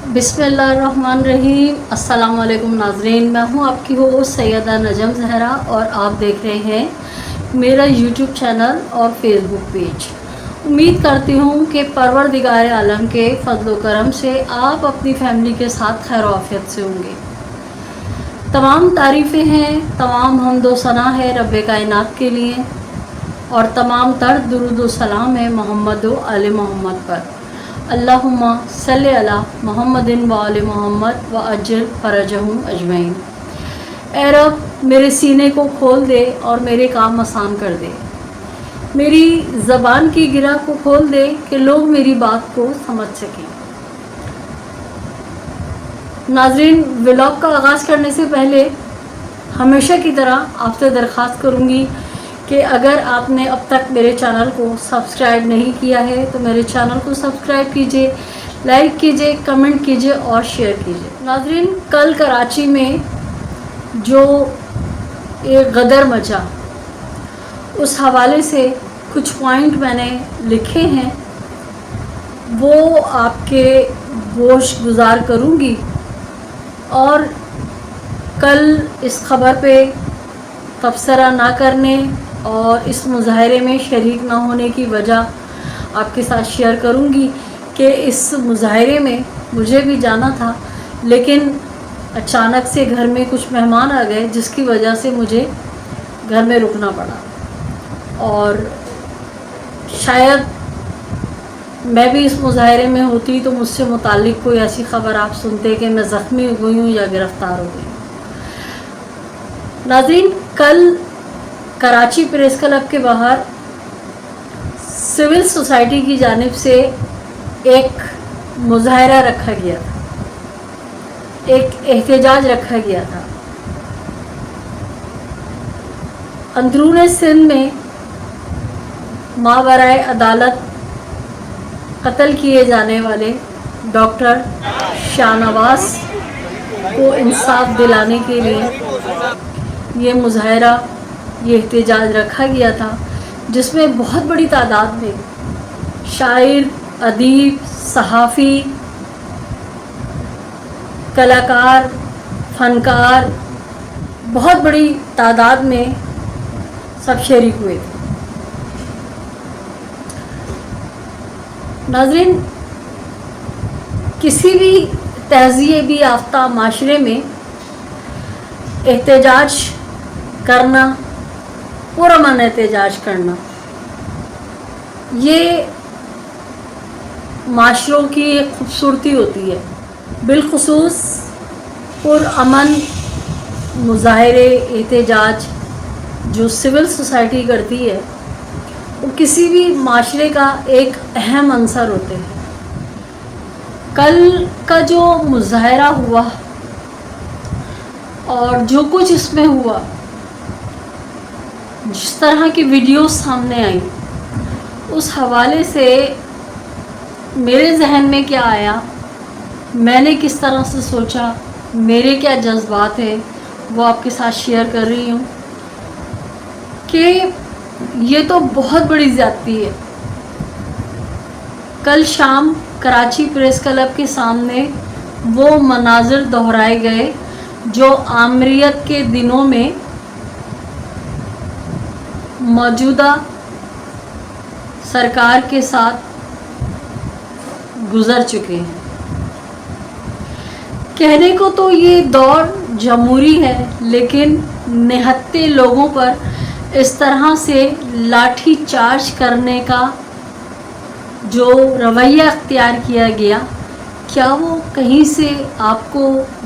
बिस्मिल्लाहिर्रहमानिर्रहीम। अस्सलाम वालेकुम नाज़रीन, मैं हूँ आपकी होस्ट सैयदा नजम ज़हरा और आप देख रहे हैं मेरा यूट्यूब चैनल और फेसबुक पेज। उम्मीद करती हूँ कि परवरदिगार आलम के फजल व करम से आप अपनी फैमिली के साथ खैर आफियत से होंगे। तमाम तारीफ़ें हैं, तमाम हम्द व सना है रब्बे कायनात के लिए और तमाम तर दुरूद व सलाम है मोहम्मद व आले मोहम्मद पर। अल्लाहुम्मा सल्ली अला मोहम्मदिन व आले मोहम्मद व अज्जल फरजहुम अजमईन। ऐ रब, मेरे सीने को खोल दे और मेरे काम आसान कर दे। मेरी ज़बान की गिरा को खोल दे कि लोग मेरी बात को समझ सकें। नाज़रीन, व्लॉग का आगाज़ करने से पहले हमेशा की तरह आपसे दरख्वास्त करूँगी कि अगर आपने अब तक मेरे चैनल को सब्सक्राइब नहीं किया है तो मेरे चैनल को सब्सक्राइब कीजिए, लाइक कीजिए, कमेंट कीजिए और शेयर कीजिए। नाज़रीन, कल कराची में जो एक गदर मचा, उस हवाले से कुछ पॉइंट मैंने लिखे हैं, वो आपके गोश गुजार करूँगी और कल इस ख़बर पे तबसरा ना करने और इस मुजाहरे में शरीक ना होने की वजह आपके साथ शेयर करूंगी कि इस मुजाहरे में मुझे भी जाना था, लेकिन अचानक से घर में कुछ मेहमान आ गए जिसकी वजह से मुझे घर में रुकना पड़ा। और शायद मैं भी इस मुजाहरे में होती तो मुझसे मुताल्लिक़ कोई ऐसी ख़बर आप सुनते कि मैं ज़ख्मी हो गई हूँ या गिरफ़्तार हो गई हूँ। नाज़रीन, कल कराची प्रेस क्लब के बाहर सिविल सोसाइटी की जानिब से एक मुजाहरा रखा गया था, एक एहतजाज रखा गया था। अंदरून सिंध में मावराए अदालत कत्ल किए जाने वाले डॉक्टर शाहनवाज को इंसाफ दिलाने के लिए ये मुजाहरा, ये एहतजाज रखा गया था, जिसमें बहुत बड़ी तादाद में शायर, अदीब, सहाफ़ी, कलाकार, फ़नकार, बहुत बड़ी तादाद में सब शरीक हुए थे। नाज़रीन, किसी भी तहज़ीब याफ्ता माशरे में एहतजाज करना, पुरअमन एहतजाज करना, ये माशरों की एक खूबसूरती होती है। बिलखुसूस पुरअमन मुजाहरे, एहतजाज जो सिविल सोसाइटी करती है, वो किसी भी माशरे का एक अहम अंसर होते हैं। कल का जो मुजाहरा हुआ और जो कुछ इसमें हुआ, जिस तरह की वीडियोस सामने आई, उस हवाले से मेरे जहन में क्या आया, मैंने किस तरह से सोचा, मेरे क्या जज्बात है, वो आपके साथ शेयर कर रही हूँ कि ये तो बहुत बड़ी ज़्यादती है। कल शाम कराची प्रेस क्लब के सामने वो मनाज़िर दोहराए गए जो आमरीत के दिनों में मौजूदा सरकार के साथ गुज़र चुके हैं। कहने को तो ये दौर जमहूरी है, लेकिन निहत्ते लोगों पर इस तरह से लाठी चार्ज करने का जो रवैया अख्तियार किया गया, क्या वो कहीं से आपको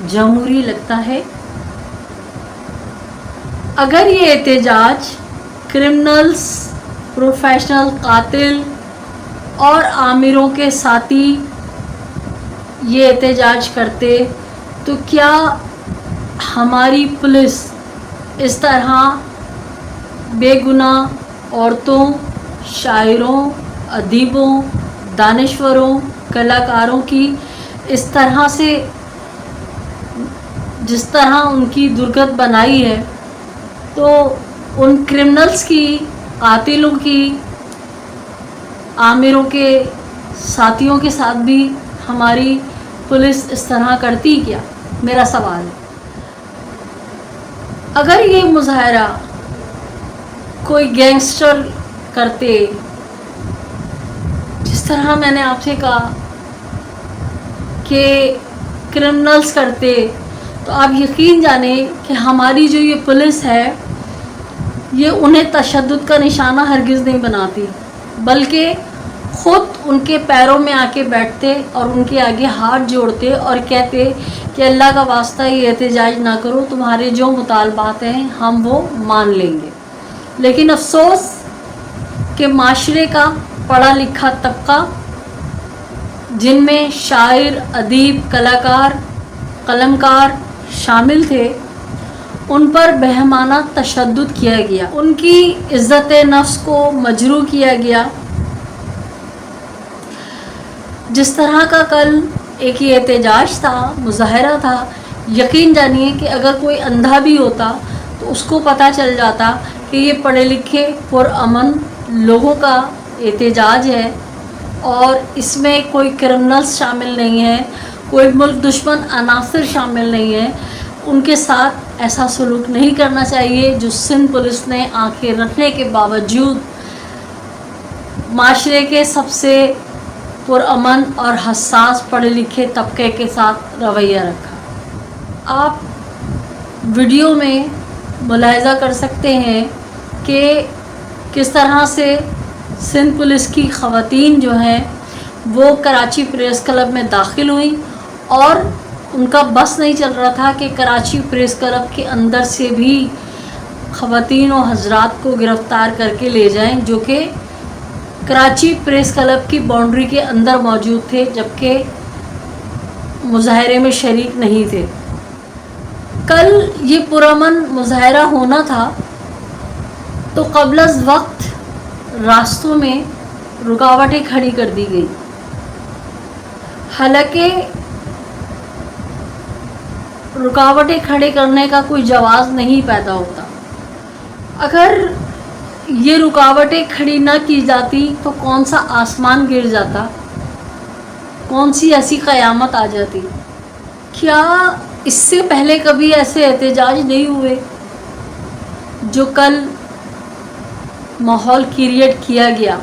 जमहूरी लगता है? अगर ये एहतजाज क्रिमिनल्स, प्रोफेशनल कातिल और आमिरों के साथी ये एहतजाज करते तो क्या हमारी पुलिस इस तरह बेगुनाह औरतों, शायरों, अदीबों, दानिश्वरों, कलाकारों की इस तरह से, जिस तरह उनकी दुर्गत बनाई है, तो उन क्रिमिनल्स की, कातिलों की, आमिरों के साथियों के साथ भी हमारी पुलिस इस तरह करती क्या? मेरा सवाल है। अगर ये मुजाहरा कोई गैंगस्टर करते, जिस तरह मैंने आपसे कहा कि क्रिमिनल्स करते, तो आप यकीन जाने कि हमारी जो ये पुलिस है ये उन्हें तशद्दुद का निशाना हरगिज़ नहीं बनाती, बल्कि ख़ुद उनके पैरों में आके बैठते और उनके आगे हाथ जोड़ते और कहते कि अल्लाह का वास्ता ये एहतजाज ना करो, तुम्हारे जो मुतालबात हैं हम वो मान लेंगे। लेकिन अफसोस कि माशरे का पढ़ा लिखा तबका, जिनमें शायर, अदीब, कलाकार, कलमकार शामिल थे, उन पर बेहमाना तशद्दुद किया गया, उनकी इज़्ज़त नफ्स को मजरूह किया गया। जिस तरह का कल एक ही एहतजाज था, मुजाहरा था, यकीन जानिए कि अगर कोई अंधा भी होता तो उसको पता चल जाता कि ये पढ़े लिखे पुरअमन लोगों का एहतजाज है और इसमें कोई क्रिमिनल्स शामिल नहीं है, कोई मुल्क दुश्मन अनासर शामिल नहीं है। उनके साथ ऐसा सलूक नहीं करना चाहिए जो सिंध पुलिस ने आंखें रखने के बावजूद माशरे के सबसे पुरअमन और हसास पढ़े लिखे तबके के साथ रवैया रखा। आप वीडियो में मुलाहिज़ा कर सकते हैं कि किस तरह से सिंध पुलिस की ख़वातीन जो हैं वो कराची प्रेस क्लब में दाखिल हुई और उनका बस नहीं चल रहा था कि कराची प्रेस क्लब के अंदर से भी ख़वातीन और हजरात को गिरफ़्तार करके ले जाएं, जो कि कराची प्रेस क्लब की बाउंड्री के अंदर मौजूद थे, जबकि मुजाहरे में शरीक नहीं थे। कल ये पुरअमन मुजाहरा होना था तो क़ब्ल अज़ वक्त रास्तों में रुकावटें खड़ी कर दी गई। हालांकि रुकावटें खड़े करने का कोई जवाज़ नहीं पैदा होता। अगर ये रुकावटें खड़ी ना की जाती तो कौन सा आसमान गिर जाता, कौन सी ऐसी क़यामत आ जाती। क्या इससे पहले कभी ऐसे एहतजाज नहीं हुए जो कल माहौल क्रिएट किया गया?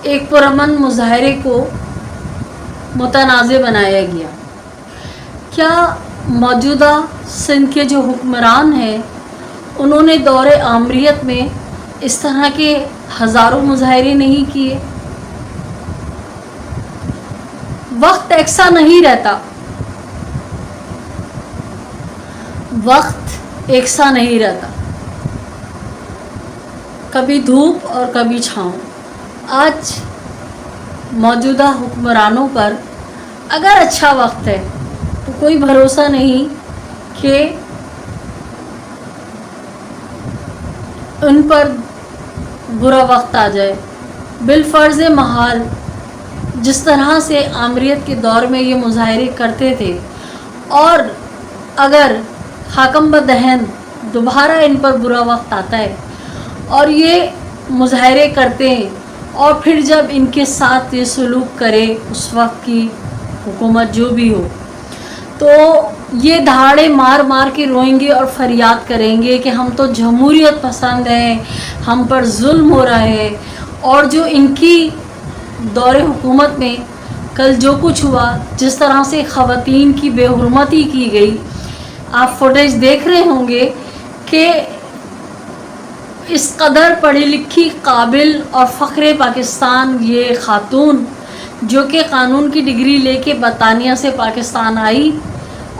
एक पुरअमन मुजाहरे को मुतनाज़े बनाया गया। क्या मौजूदा सिंध के जो हुक्मरान हैं उन्होंने दौरे आमरीत में इस तरह के हज़ारों मुजाहरे नहीं किए? वक्त एकसा नहीं रहता, वक्त एकसा नहीं रहता, कभी धूप और कभी छाँव। आज मौजूदा हुक्मरानों पर अगर अच्छा वक्त है तो कोई भरोसा नहीं कि उन पर बुरा वक्त आ जाए। बिलफर्ज महाल जिस तरह से आमरीत के दौर में ये मुजाहरे करते थे, और अगर हाकम बदहन दोबारा इन पर बुरा वक्त आता है और ये मुजाहरे करते हैं और फिर जब इनके साथ ये सलूक करे उस वक्त की हुकूमत जो भी हो, तो ये दहाड़े मार मार के रोएंगे और फरियाद करेंगे कि हम तो जमहूरियत पसंद हैं, हम पर जुल्म हो रहा है। और जो इनकी दौरे हुकूमत में कल जो कुछ हुआ, जिस तरह से ख़वातीन की बेहुरमती की गई, आप फुटेज देख रहे होंगे कि इस कदर पढ़ी लिखी, काबिल और फ़ख्रे पाकिस्तान ये ख़ातून जो कि क़ानून की डिग्री लेके बरतानिया से पाकिस्तान आई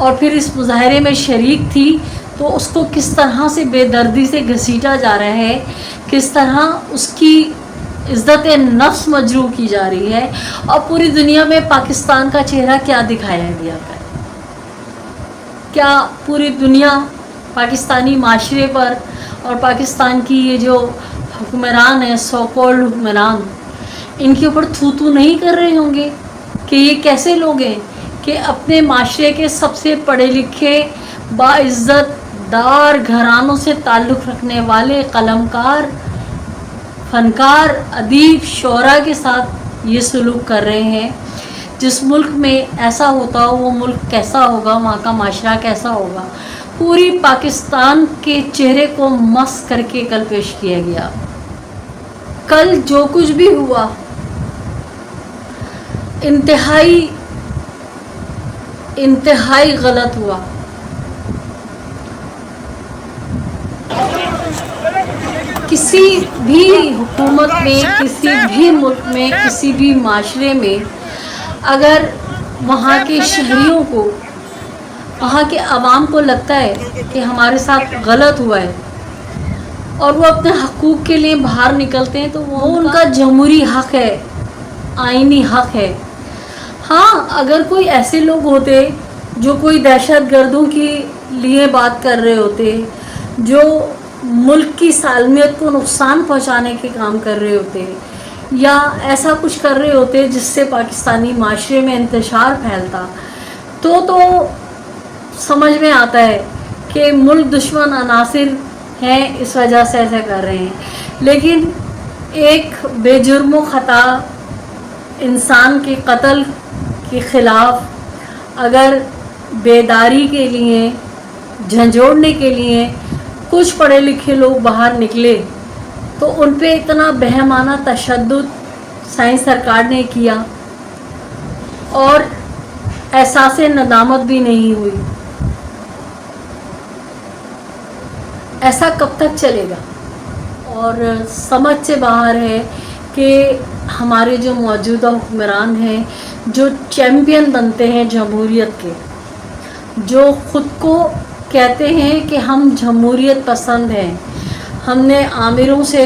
और फिर इस मुजाहरे में शरीक थी, तो उसको किस तरह से बेदर्दी से घसीटा जा रहा है, किस तरह उसकी इज़्ज़त नफ्स मजरूह की जा रही है, और पूरी दुनिया में पाकिस्तान का चेहरा क्या दिखाया गया है। क्या पूरी दुनिया पाकिस्तानी माशरे पर और पाकिस्तान की ये जो हुक्मरान है, सो कॉल्ड हुक्मरान, इनके ऊपर थू थू नहीं कर रहे होंगे कि ये कैसे लोग हैं कि अपने माशरे के सबसे पढ़े लिखे, बाइज़्ज़त दार घरानों से ताल्लुक़ रखने वाले कलमकार, फ़नकार, अदीब, शोरा के साथ ये सलूक कर रहे हैं। जिस मुल्क में ऐसा होता हो वो मुल्क कैसा होगा, वहाँ का माशरा कैसा होगा, पूरी पाकिस्तान के चेहरे को मस करके कल पेश किया गया। कल जो कुछ भी हुआ इंतहाई गलत हुआ। किसी भी हुकूमत में, किसी भी मुल्क में, किसी भी माशरे में अगर वहाँ के शहरियों को, वहाँ के अवाम को लगता है कि हमारे साथ गलत हुआ है और वो अपने हकूक़ के लिए बाहर निकलते हैं, तो वो उनका जमहूरी हक़ है, आइनी हक़ है। हाँ, अगर कोई ऐसे लोग होते जो कोई दहशत गर्दों के लिए बात कर रहे होते, जो मुल्क की सालमियत को नुकसान पहुंचाने के काम कर रहे होते, या ऐसा कुछ कर रहे होते जिससे पाकिस्तानी माशरे में इंतशार फैलता, तो समझ में आता है कि मुल्क दुश्मन अनासिर हैं, इस वजह से ऐसा कर रहे हैं। लेकिन एक बेजुर्म ख़ता इंसान के कत्ल के ख़िलाफ़ अगर बेदारी के लिए, झंझोड़ने के लिए कुछ पढ़े लिखे लोग बाहर निकले, तो उन पे इतना बेहमाना तशद्दुद साइंस सरकार ने किया और एहसास-ए नदामत भी नहीं हुई। ऐसा कब तक चलेगा? और समझ से बाहर है कि हमारे जो मौजूदा हुक्मरान हैं, जो चैम्पियन बनते हैं जमहूरियत के, जो ख़ुद को कहते हैं कि हम जमहूरियत पसंद हैं, हमने आमिरों से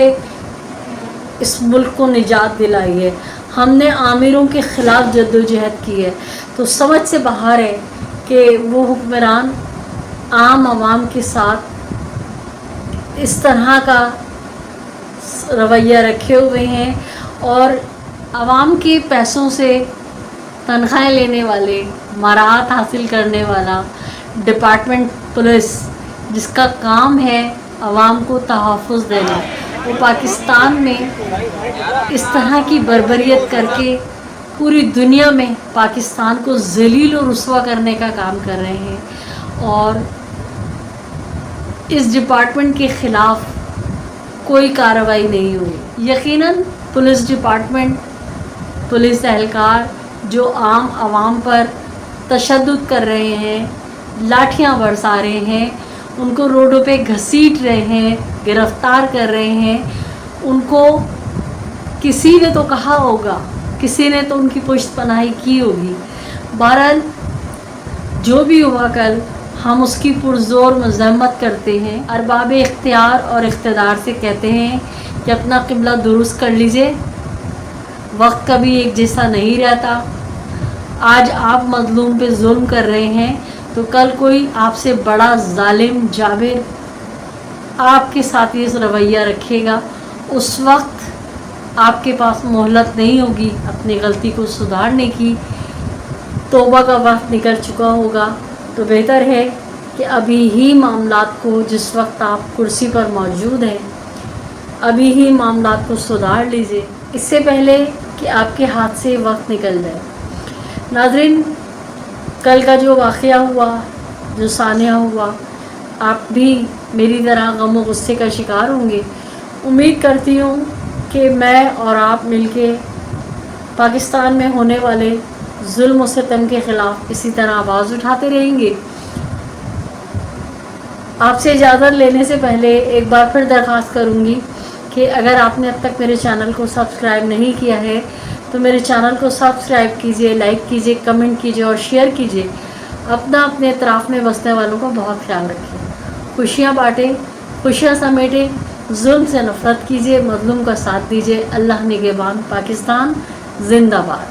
इस मुल्क को निजात दिलाई है, हमने आमिरों के ख़िलाफ़ जद्दोजहद की है, तो समझ से बाहर है कि वो हुक्मरान आम आवाम के साथ इस तरह का रवैया रखे हुए हैं और आवाम के पैसों से तनख्वाहें लेने वाले, मराहत हासिल करने वाला डिपार्टमेंट पुलिस, जिसका काम है आवाम को तहफ़्फ़ुज़ देना, वो पाकिस्तान में इस तरह की बर्बरियत करके पूरी दुनिया में पाकिस्तान को ज़लील और रुस्वा करने का काम कर रहे हैं। और इस डिपार्टमेंट के ख़िलाफ़ कोई कार्रवाई नहीं हुई। यकीनन पुलिस डिपार्टमेंट, पुलिस एहलकार जो आम आवाम पर तशद्दुद कर रहे हैं, लाठियां बरसा रहे हैं, उनको रोडों पे घसीट रहे हैं, गिरफ़्तार कर रहे हैं, उनको किसी ने तो कहा होगा, किसी ने तो उनकी पुश्तपनाही की होगी। बहरहाल जो भी हुआ कल, हम उसकी पुरज़ोर मज़म्मत करते हैं। अरबाब इख्तियार और इख्तिदार से कहते हैं कि अपना क़िबला दुरुस्त कर लीजिए, वक्त कभी एक जैसा नहीं रहता। आज आप मज़लूम पे जुल्म कर रहे हैं, तो कल कोई आपसे बड़ा जालिम जाबिर आपके साथ ये रवैया रखेगा, उस वक्त आपके पास मोहलत नहीं होगी अपनी गलती को सुधारने की। तौबा का वक्त निकल चुका होगा, तो बेहतर है कि अभी ही मामलात को, जिस वक्त आप कुर्सी पर मौजूद हैं, अभी ही मामलात को सुधार लीजिए, इससे पहले कि आपके हाथ से वक्त निकल जाए। नाज़रीन, कल का जो वाक़या हुआ, जो सानिया हुआ, आप भी मेरी तरह गम और गुस्से का शिकार होंगे। उम्मीद करती हूँ कि मैं और आप मिलके पाकिस्तान में होने वाले जुल्म और सितम के ख़िलाफ़ इसी तरह आवाज़ उठाते रहेंगे। आपसे इजाज़त लेने से पहले एक बार फिर दरख्वास्त करूँगी कि अगर आपने अब तक मेरे चैनल को सब्सक्राइब नहीं किया है तो मेरे चैनल को सब्सक्राइब कीजिए, लाइक कीजिए, कमेंट कीजिए और शेयर कीजिए। अपने इतराफ़ में बसने वालों का बहुत ख्याल रखिए। खुशियाँ बाँटें, खुशियाँ समेटें, जुल्म से नफ़रत कीजिए, मज़लूम का साथ दीजिए। अल्लाह निगहबान। पाकिस्तान ज़िंदाबाद।